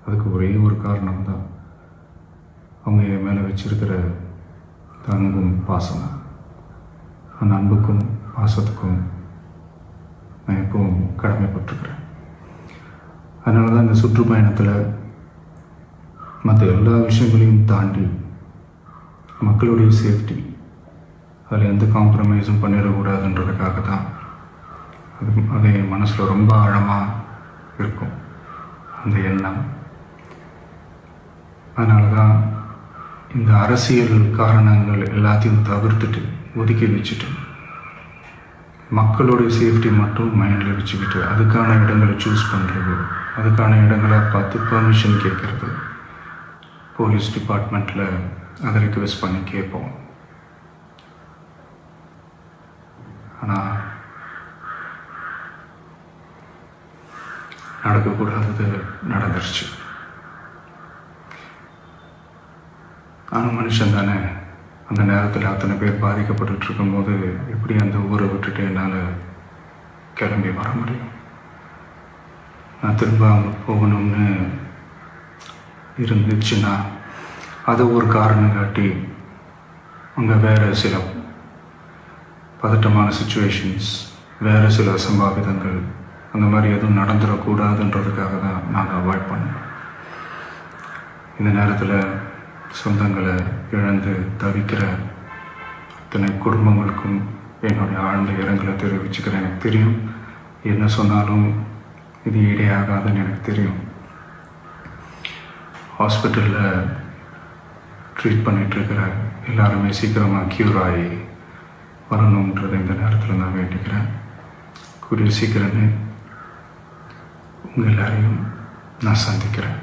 அதுக்கு ஒரே ஒரு காரணம் தான், அவங்க என் மேலே வச்சிருக்கிற அன்பும் பாசமும். அந்த அன்புக்கும் பாசத்துக்கும் நான் எப்பவும் கடமைப்பட்டிருக்கிறேன். அதனால தான் இந்த சுற்றுப்பயணத்தில் மற்ற எல்லா விஷயங்களையும் தாண்டி மக்களுடைய சேஃப்டி, அதில் எந்த காம்ப்ரமைஸும் பண்ணிடக்கூடாதுன்றதுக்காக தான் அது என் மனசில் ரொம்ப ஆழமாக இருக்கும் அந்த எண்ணம். அதனால தான் இந்த அரசியல் காரணங்கள் எல்லாத்தையும் தவிர்த்துட்டு ஒதுக்கி வச்சுட்டு மக்களுடைய சேஃப்டி மட்டும் மைண்டில் வச்சுக்கிட்டு அதுக்கான இடங்களை சூஸ் பண்ணுறது, அதுக்கான இடங்களை பார்த்து பர்மிஷன் கேட்குறது, போலீஸ் டிபார்ட்மெண்ட்டில் அதை ரிக்வெஸ்ட் பண்ணி கேட்போம். ஆனால் நடக்கக்கூடாதது நடந்துருச்சு. ஆனால் மனுஷன் தானே, அந்த நேரத்தில் அத்தனை பேர் பாதிக்கப்பட்டு இருக்கும்போது எப்படி அந்த ஊரை விட்டுட்டு என்னால் கிளம்பி வர முடியும்? நான் திரும்ப அங்கே போகணும்னு இருந்துச்சுன்னா அதை ஒரு காரணம் காட்டி அங்கே வேறு சில பதட்டமான சுச்சுவேஷன்ஸ், வேறு சில அசம்பாவிதங்கள் அந்த மாதிரி எதுவும் நடந்துடக்கூடாதுன்றதுக்காக தான் நாங்கள் அவாய்ட் பண்ணோம். இந்த நேரத்தில் சொந்தங்களை இழந்து தவிக்கிற அத்தனை குடும்பங்களுக்கும் என்னுடைய ஆழ்ந்த இரங்கலை தெரிவிச்சுக்கிறேன். எனக்கு தெரியும், என்ன சொன்னாலும் இது ஈடேயாகாதுன்னு எனக்கு தெரியும். ஹாஸ்பிட்டலில் ட்ரீட் பண்ணிகிட்ருக்கிற எல்லாருமே சீக்கிரமாக க்யூர் ஆகி வரணுன்றதை இந்த நேரத்தில் நான் வேண்டிக்கிறேன். கூடிய சீக்கிரமே உங்கள் எல்லாரையும் நான் சந்திக்கிறேன்.